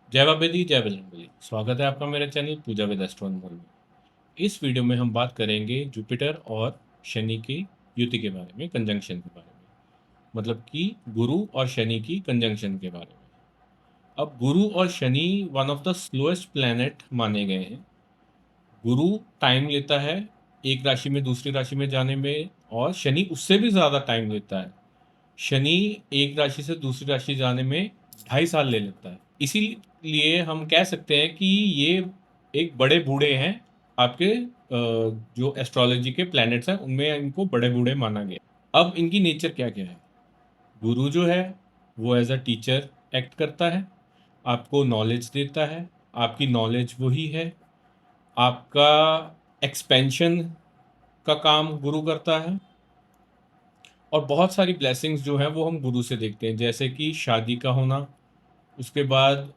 जय बाबा दी, जय बजरंगबली। स्वागत है आपका मेरे चैनल पूजा विद एस्ट्रोनॉमर में। इस वीडियो में हम बात करेंगे जुपिटर और शनि की युति के बारे में, कंजंक्शन के बारे में, मतलब कि गुरु और शनि की कंजंक्शन के बारे में। अब गुरु और Shani one of the slowest planet माने गए हैं। गुरु टाइम लेता है एक राशि में दूसरी राशि में जाने में, और शनि उससे भी ज़्यादा टाइम लेता है। शनि एक राशि से दूसरी राशि जाने में 2.5 साल ले लेता है। इसीलिए हम कह सकते हैं कि ये एक बड़े बूढ़े हैं। आपके जो एस्ट्रोलॉजी के प्लैनेट्स हैं उनमें इनको बड़े बूढ़े माना गया। अब इनकी नेचर क्या क्या है। गुरु जो है वो एज अ टीचर एक्ट करता है, आपको नॉलेज देता है। आपकी नॉलेज वही है। आपका एक्सपेंशन का काम गुरु करता है। और बहुत सारी ब्लेसिंग्स जो हैं वो हम गुरु से देखते हैं, जैसे कि शादी का होना, उसके बाद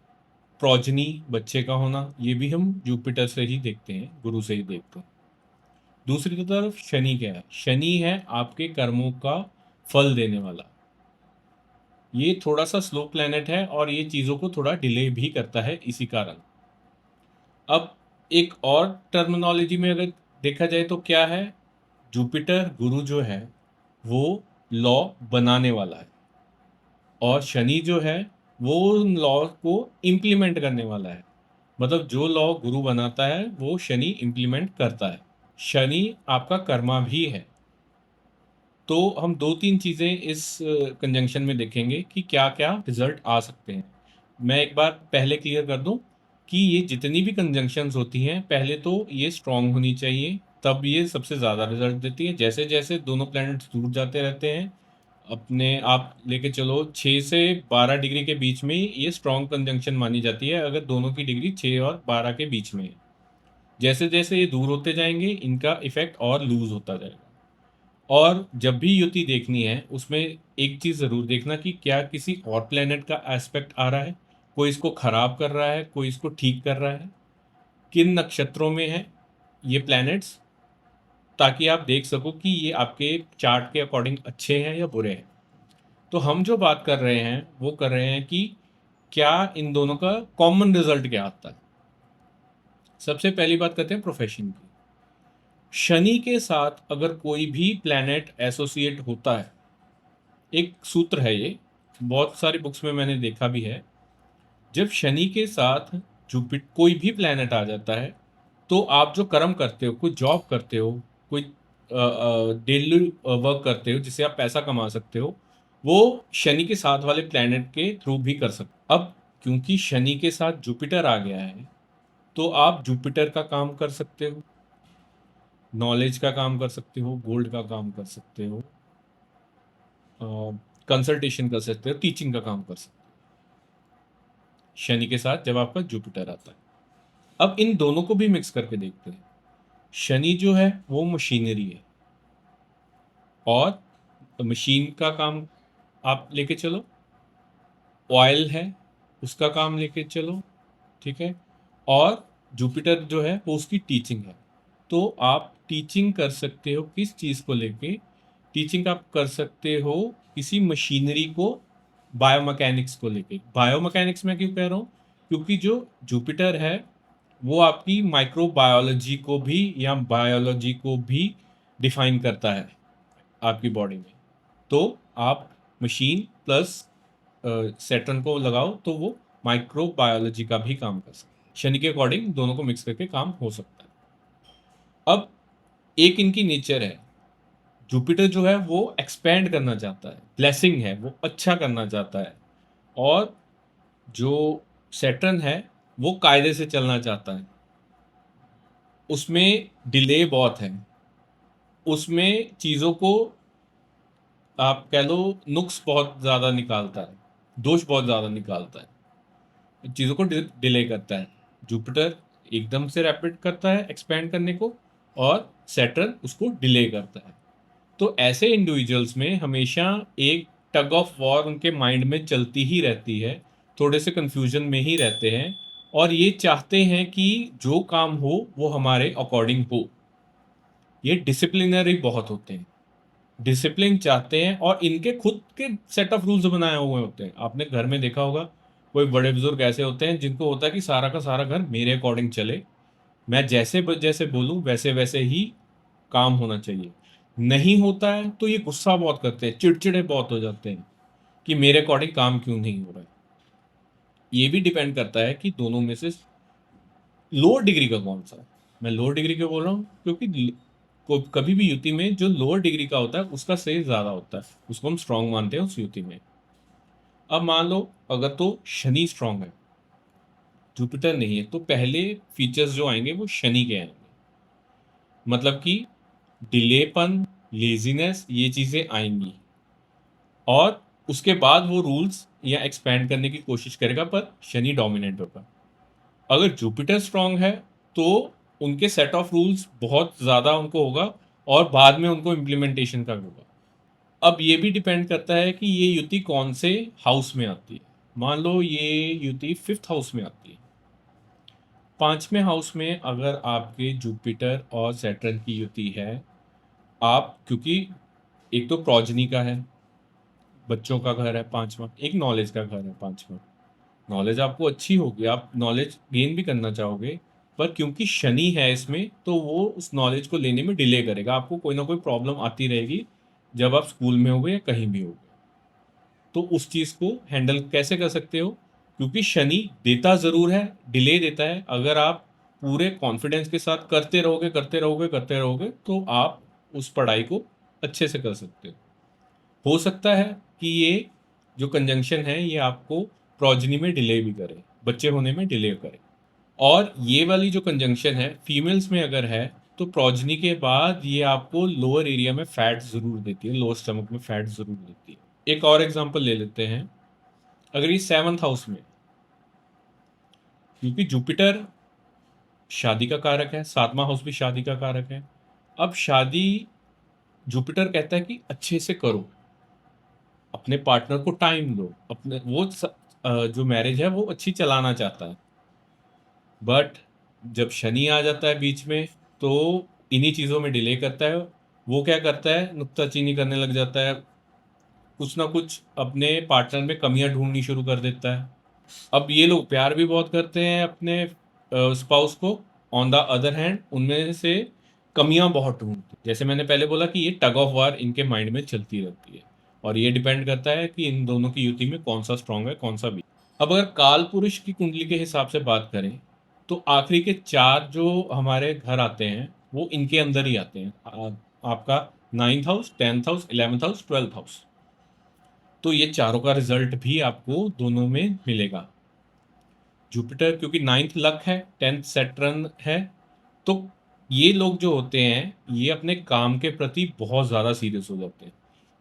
प्रोजनी बच्चे का होना, ये भी हम जुपिटर से ही देखते हैं, गुरु से ही देखते हैं। दूसरी तरफ शनि क्या है। शनि है आपके कर्मों का फल देने वाला। ये थोड़ा सा स्लो प्लेनेट है और ये चीज़ों को थोड़ा डिले भी करता है इसी कारण। अब एक और टर्मिनोलॉजी में अगर देखा जाए तो क्या है, जुपिटर गुरु जो है वो लॉ बनाने वाला है, और शनि जो है वो उन लॉ को इम्प्लीमेंट करने वाला है। मतलब जो लॉ गुरु बनाता है वो शनि इम्प्लीमेंट करता है। शनि आपका कर्मा भी है। तो हम दो तीन चीज़ें इस कंजंक्शन में देखेंगे कि क्या क्या रिजल्ट आ सकते हैं। मैं एक बार पहले क्लियर कर दूं कि ये जितनी भी कंजंक्शंस होती हैं पहले तो ये स्ट्रांग होनी चाहिए, तब ये सबसे ज़्यादा रिजल्ट देती है। जैसे जैसे दोनों प्लैनेट्स दूर जाते रहते हैं, अपने आप लेके चलो 6 से 12 डिग्री के बीच में ये स्ट्रांग कंजंक्शन मानी जाती है, अगर दोनों की डिग्री 6 और 12 के बीच में है। जैसे जैसे ये दूर होते जाएंगे इनका इफेक्ट और लूज होता जाएगा। और जब भी युति देखनी है उसमें एक चीज़ ज़रूर देखना कि क्या किसी और प्लेनेट का एस्पेक्ट आ रहा है, कोई इसको खराब कर रहा है, कोई इसको ठीक कर रहा है, किन नक्षत्रों में है ये प्लैनेट्स, ताकि आप देख सको कि ये आपके चार्ट के अकॉर्डिंग अच्छे हैं या बुरे हैं। तो हम जो बात कर रहे हैं वो कर रहे हैं कि क्या इन दोनों का कॉमन रिजल्ट क्या आता है। सबसे पहली बात करते हैं प्रोफेशन की। शनि के साथ अगर कोई भी प्लैनेट एसोसिएट होता है, एक सूत्र है ये, बहुत सारी बुक्स में मैंने देखा भी है। जब शनि के साथ जुपिटर कोई भी प्लैनेट आ जाता है तो आप जो कर्म करते हो, कोई जॉब करते हो, कोई डेली वर्क करते हो जिससे आप पैसा कमा सकते हो, वो शनि के साथ वाले प्लैनेट के थ्रू भी कर सकते हो। अब क्योंकि शनि के साथ जुपिटर आ गया है तो आप जुपिटर का काम कर सकते हो, नॉलेज का काम कर सकते हो, गोल्ड का काम कर सकते हो, कंसल्टेशन कर सकते हो, टीचिंग का काम कर सकते हो शनि के साथ जब आपका जुपिटर आता है। अब इन दोनों को भी मिक्स करके देखते हैं। शनि जो है वो मशीनरी है, और मशीन का काम आप लेके चलो। ऑयल है उसका काम लेके चलो, ठीक है। और जुपिटर जो है वो उसकी टीचिंग है। तो आप टीचिंग कर सकते हो किस चीज़ को लेके। टीचिंग आप कर सकते हो किसी मशीनरी को, बायोमैकेनिक्स को लेके। बायोमैकेनिक्स में क्यों कह रहा हूँ, क्योंकि जो जुपिटर है वो आपकी माइक्रोबायोलॉजी को भी या बायोलॉजी को भी डिफाइन करता है आपकी बॉडी में। तो आप मशीन प्लस सैटर्न को लगाओ तो वो माइक्रोबायोलॉजी का भी काम कर सकता है। शनि के अकॉर्डिंग दोनों को मिक्स करके काम हो सकता है। अब एक इनकी नेचर है, जुपिटर जो है वो एक्सपेंड करना चाहता है, ब्लेसिंग है, वो अच्छा करना चाहता है। और जो सैटर्न है वो कायदे से चलना चाहता है, उसमें डिले बहुत है, उसमें चीज़ों को आप कह लो नुक्स बहुत ज़्यादा निकालता है, दोष बहुत ज़्यादा निकालता है, चीज़ों को डिले करता है। जुपिटर एकदम से रैपिड करता है एक्सपेंड करने को, और सैटर्न उसको डिले करता है। तो ऐसे इंडिविजुअल्स में हमेशा एक टग ऑफ वॉर उनके माइंड में चलती ही रहती है, थोड़े से कंफ्यूजन में ही रहते हैं, और ये चाहते हैं कि जो काम हो वो हमारे अकॉर्डिंग हो। ये डिसिप्लिनरी बहुत होते हैं, डिसिप्लिन चाहते हैं, और इनके खुद के सेट ऑफ रूल्स बनाए हुए होते हैं। आपने घर में देखा होगा, कोई बड़े बुजुर्ग ऐसे होते हैं जिनको होता है कि सारा का सारा घर मेरे अकॉर्डिंग चले, मैं जैसे जैसे बोलूँ वैसे वैसे ही काम होना चाहिए। नहीं होता है तो ये गुस्सा बहुत करते हैं, चिड़चिड़े बहुत हो जाते हैं कि मेरे अकॉर्डिंग काम क्यों नहीं हो रहा है। ये भी डिपेंड करता है कि दोनों में से लोअर डिग्री का कौन सा है। मैं लोअर डिग्री क्यों बोल रहा हूँ, क्योंकि कभी भी युति में जो लोअर डिग्री का होता है उसका सही ज़्यादा होता है, उसको हम स्ट्रांग मानते हैं उस युति में। अब मान लो अगर तो शनि स्ट्रांग है, जुपिटर नहीं है, तो पहले फीचर्स जो आएंगे वो शनि के आएंगे। मतलब कि डिलेपन, लेजीनेस, ये चीज़ें आएंगी, और उसके बाद वो रूल्स या एक्सपेंड करने की कोशिश करेगा, पर शनि डोमिनेट होगा। अगर जुपिटर स्ट्रांग है तो उनके सेट ऑफ रूल्स बहुत ज़्यादा उनको होगा, और बाद में उनको इम्प्लीमेंटेशन का होगा। अब ये भी डिपेंड करता है कि ये युति कौन से हाउस में आती है। मान लो ये युति 5th हाउस में आती है। 5वें हाउस में अगर आपके जुपिटर और सैटर्न की युति है, आप, क्योंकि एक तो प्रोजनी का है, बच्चों का घर है 5वां, एक नॉलेज का घर है 5वां। नॉलेज आपको अच्छी होगी, आप नॉलेज गेन भी करना चाहोगे, पर क्योंकि शनि है इसमें तो वो उस नॉलेज को लेने में डिले करेगा, आपको कोई ना कोई प्रॉब्लम आती रहेगी जब आप स्कूल में होगे या कहीं भी होगे। तो उस चीज़ को हैंडल कैसे कर सकते हो, क्योंकि शनि देता ज़रूर है, डिले देता है। अगर आप पूरे कॉन्फिडेंस के साथ करते रहोगे करते रहोगे करते रहोगे तो आप उस पढ़ाई को अच्छे से कर सकते हो सकता है कि ये जो कंजंक्शन है ये आपको प्रोजनी में डिले भी करे, बच्चे होने में डिले करे। और ये वाली जो कंजंक्शन है फीमेल्स में अगर है तो प्रोजनी के बाद ये आपको लोअर एरिया में फैट ज़रूर देती है, लोअर स्टमक में फैट ज़रूर देती है। एक और एग्जांपल ले लेते हैं, अगर ये 7th हाउस में, क्योंकि जुपिटर शादी का कारक है, 7वां हाउस भी शादी का कारक है। अब शादी, जुपिटर कहता है कि अच्छे से करो, अपने पार्टनर को टाइम दो, अपने जो मैरिज है वो अच्छी चलाना चाहता है। बट जब शनि आ जाता है बीच में तो इन्हीं चीज़ों में डिले करता है। वो क्या करता है, नुक्ताचीनी करने लग जाता है, कुछ ना कुछ अपने पार्टनर में कमियां ढूंढनी शुरू कर देता है। अब ये लोग प्यार भी बहुत करते हैं अपने स्पाउस को, ऑन द अदर हैंड उनमें से कमियां बहुत ढूंढते हैं। जैसे मैंने पहले बोला कि ये टग ऑफ वार इनके माइंड में चलती रहती है, और ये डिपेंड करता है कि इन दोनों की युति में कौन सा स्ट्रांग है कौन सा वीक। अब अगर काल पुरुष की कुंडली के हिसाब से बात करें तो आखिरी के 4 जो हमारे घर आते हैं वो इनके अंदर ही आते हैं। आपका 9th house, 10th house, 11th house, 12th house. तो ये चारों का रिजल्ट भी आपको दोनों में मिलेगा। जुपिटर क्योंकि 9th लक है, 10th सैटर्न है, तो ये लोग जो होते हैं ये अपने काम के प्रति बहुत ज़्यादा सीरियस हो जाते हैं।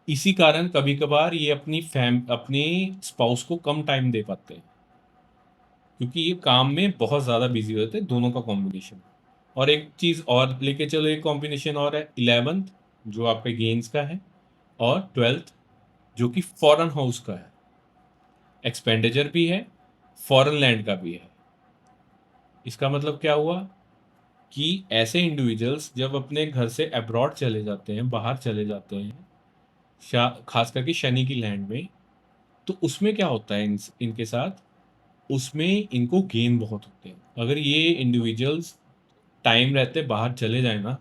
इसी कारण कभी कभार ये अपनी स्पाउस को कम टाइम दे पाते हैं, क्योंकि ये काम में बहुत ज़्यादा बिजी होते हैं, दोनों का कॉम्बिनेशन। और एक चीज़ और लेके चलो, एक कॉम्बिनेशन और है 11th जो आपके गेन्स का है, और 12th जो कि फॉरेन हाउस का है, एक्सपेंडिचर भी है, फॉरेन लैंड का भी है। इसका मतलब क्या हुआ कि ऐसे इंडिविजुअल्स जब अपने घर से अब्रॉड चले जाते हैं, बाहर चले जाते हैं, खास करके शनि की लैंड में, तो उसमें क्या होता है इनके साथ, उसमें इनको गेन बहुत होते हैं। अगर ये इंडिविजुअल्स टाइम रहते बाहर चले जाए ना,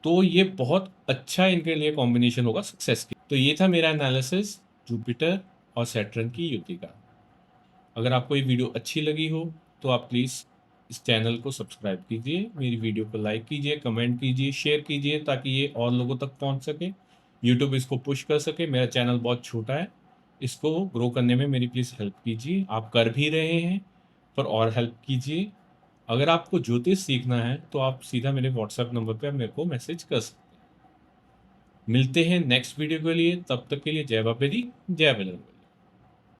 तो ये बहुत अच्छा इनके लिए कॉम्बिनेशन होगा सक्सेस की। तो ये था मेरा एनालिसिस जुपिटर और सैटर्न की युति का। अगर आपको ये वीडियो अच्छी लगी हो तो आप प्लीज़ इस चैनल को सब्सक्राइब कीजिए, मेरी वीडियो को लाइक कीजिए, कमेंट कीजिए, शेयर कीजिए, ताकि ये और लोगों तक पहुंच सके, यूट्यूब इसको पुश कर सके। मेरा चैनल बहुत छोटा है, इसको ग्रो करने में मेरी प्लीज़ हेल्प कीजिए। आप कर भी रहे हैं, पर और हेल्प कीजिए। अगर आपको ज्योतिष सीखना है तो आप सीधा मेरे व्हाट्सएप नंबर पर मेरे को मैसेज कर सकते हैं। मिलते हैं नेक्स्ट वीडियो के लिए, तब तक के लिए जय बाबा दी, जय बजरंग।